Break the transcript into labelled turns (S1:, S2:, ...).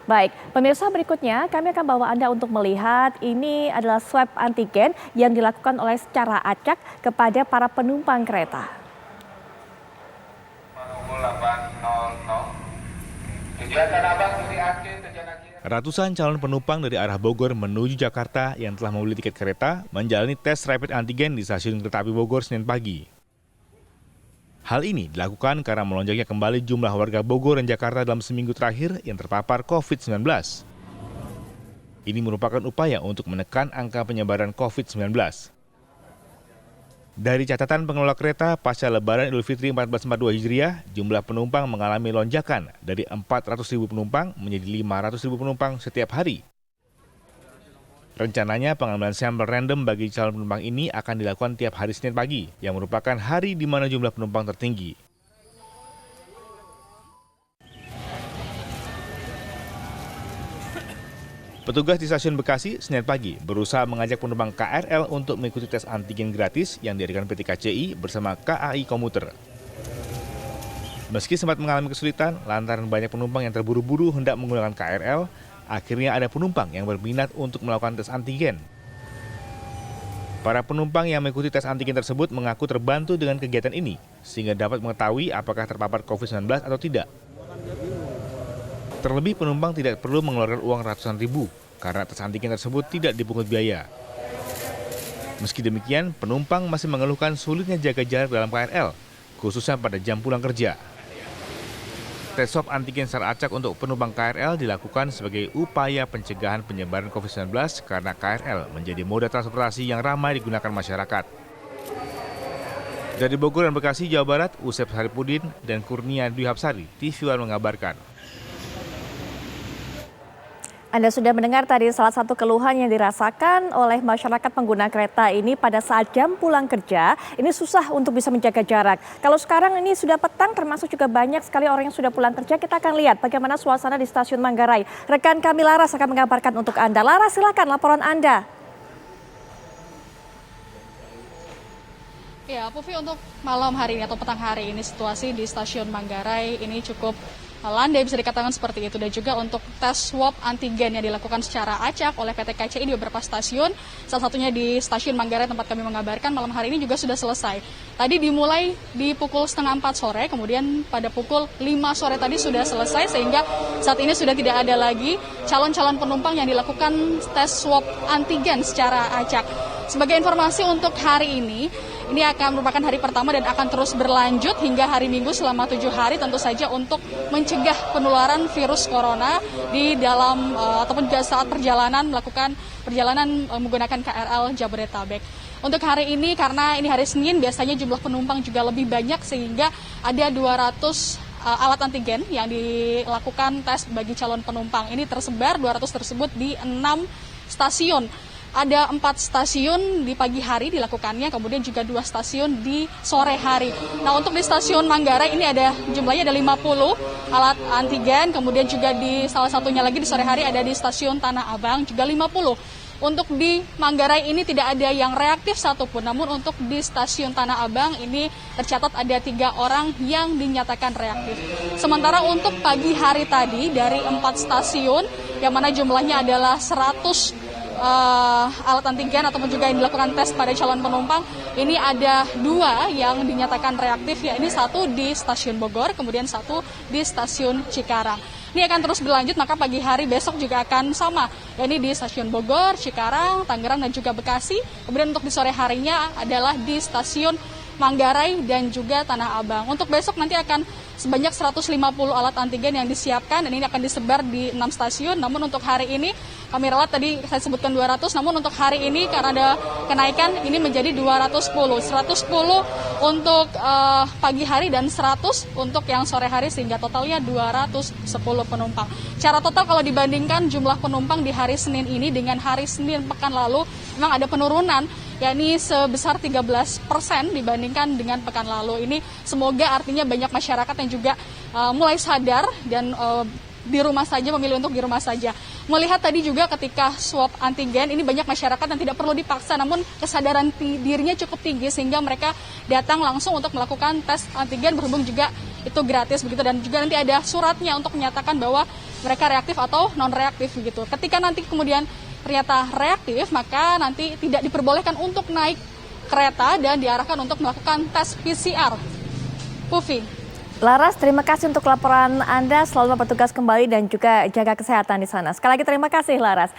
S1: Baik, pemirsa berikutnya kami akan bawa Anda untuk melihat ini adalah swab antigen yang dilakukan oleh secara acak kepada para penumpang kereta.
S2: Ratusan calon penumpang dari arah Bogor menuju Jakarta yang telah membeli tiket kereta menjalani tes rapid antigen di stasiun kereta api Bogor Senin pagi. Hal ini dilakukan karena melonjaknya kembali jumlah warga Bogor dan Jakarta dalam seminggu terakhir yang terpapar COVID-19. Ini merupakan upaya untuk menekan angka penyebaran COVID-19. Dari catatan pengelola kereta, pasca Lebaran Idul Fitri 1442 Hijriah, jumlah penumpang mengalami lonjakan dari 400.000 penumpang menjadi 500.000 penumpang setiap hari. Rencananya pengambilan sampel random bagi calon penumpang ini akan dilakukan tiap hari Senin pagi, yang merupakan hari di mana jumlah penumpang tertinggi. Petugas di stasiun Bekasi Senin pagi berusaha mengajak penumpang KRL untuk mengikuti tes antigen gratis yang diadakan PT KCI bersama KAI Komuter. Meski sempat mengalami kesulitan lantaran banyak penumpang yang terburu-buru hendak menggunakan KRL, akhirnya ada penumpang yang berminat untuk melakukan tes antigen. Para penumpang yang mengikuti tes antigen tersebut mengaku terbantu dengan kegiatan ini, sehingga dapat mengetahui apakah terpapar COVID-19 atau tidak. Terlebih penumpang tidak perlu mengeluarkan uang ratusan ribu, karena tes antigen tersebut tidak dipungut biaya. Meski demikian, penumpang masih mengeluhkan sulitnya jaga jarak dalam KRL, khususnya pada jam pulang kerja. Tes swab antigen secara acak untuk penumpang KRL dilakukan sebagai upaya pencegahan penyebaran COVID-19 karena KRL menjadi moda transportasi yang ramai digunakan masyarakat. Dari Bogor dan Bekasi, Jawa Barat, Usep Saripudin dan Kurnia Dwi Hapsari, TV One mengabarkan.
S1: Anda sudah mendengar tadi salah satu keluhan yang dirasakan oleh masyarakat pengguna kereta ini pada saat jam pulang kerja, ini susah untuk bisa menjaga jarak. Kalau sekarang ini sudah petang termasuk juga banyak sekali orang yang sudah pulang kerja, kita akan lihat bagaimana suasana di stasiun Manggarai. Rekan kami Laras akan mengabarkan untuk Anda. Laras, silakan laporan Anda.
S3: Ya, Pufi, untuk malam hari ini atau petang hari ini situasi di stasiun Manggarai ini cukup landai bisa dikatakan seperti itu, dan juga untuk tes swab antigen yang dilakukan secara acak oleh PT KCI di beberapa stasiun, salah satunya di stasiun Manggarai tempat kami mengabarkan malam hari ini juga sudah selesai. Tadi dimulai di pukul 3:30 sore, kemudian pada pukul 5 sore tadi sudah selesai, sehingga saat ini sudah tidak ada lagi calon-calon penumpang yang dilakukan tes swab antigen secara acak. Sebagai informasi untuk hari ini akan merupakan hari pertama dan akan terus berlanjut hingga hari Minggu selama 7 hari, tentu saja untuk mencegah penularan virus corona di dalam ataupun saat melakukan perjalanan menggunakan KRL Jabodetabek. Untuk hari ini, karena ini hari Senin, biasanya jumlah penumpang juga lebih banyak sehingga ada 200 alat antigen yang dilakukan tes bagi calon penumpang. Ini tersebar 200 tersebut di 6 stasiun. Ada 4 stasiun di pagi hari dilakukannya, kemudian juga 2 stasiun di sore hari. Nah, untuk di stasiun Manggarai ini jumlahnya ada 50 alat antigen, kemudian juga di salah satunya lagi di sore hari ada di stasiun Tanah Abang juga 50. Untuk di Manggarai ini tidak ada yang reaktif satupun, namun untuk di stasiun Tanah Abang ini tercatat ada 3 orang yang dinyatakan reaktif. Sementara untuk pagi hari tadi dari 4 stasiun, yang mana jumlahnya adalah 100 alat antigen ataupun juga yang dilakukan tes pada calon penumpang, ini ada 2 yang dinyatakan reaktif, yakni 1 di stasiun Bogor, kemudian 1 di stasiun Cikarang. Ini akan terus berlanjut, maka pagi hari besok juga akan sama, yakni di stasiun Bogor, Cikarang, Tangerang, dan juga Bekasi. Kemudian untuk di sore harinya adalah di stasiun Manggarai dan juga Tanah Abang. Untuk besok nanti akan sebanyak 150 alat antigen yang disiapkan, dan ini akan disebar di 6 stasiun. Namun untuk hari ini, kami ralat tadi saya sebutkan 200, namun untuk hari ini karena ada kenaikan ini menjadi 210. 110 untuk pagi hari dan 100 untuk yang sore hari, sehingga totalnya 210 penumpang. Secara total kalau dibandingkan jumlah penumpang di hari Senin ini dengan hari Senin pekan lalu, memang ada penurunan, yakni sebesar 13% dibandingkan dengan pekan lalu. Ini semoga artinya banyak masyarakat yang juga mulai sadar dan di rumah saja, memilih untuk di rumah saja. Melihat tadi juga ketika swab antigen, ini banyak masyarakat yang tidak perlu dipaksa, namun kesadaran dirinya cukup tinggi sehingga mereka datang langsung untuk melakukan tes antigen, berhubung juga itu gratis begitu, dan juga nanti ada suratnya untuk menyatakan bahwa mereka reaktif atau non-reaktif begitu. Ketika nanti kemudian ternyata reaktif, maka nanti tidak diperbolehkan untuk naik kereta dan diarahkan untuk melakukan tes PCR. Pufi.
S1: Laras, terima kasih untuk laporan Anda. Selamat bertugas kembali dan juga jaga kesehatan di sana. Sekali lagi terima kasih, Laras.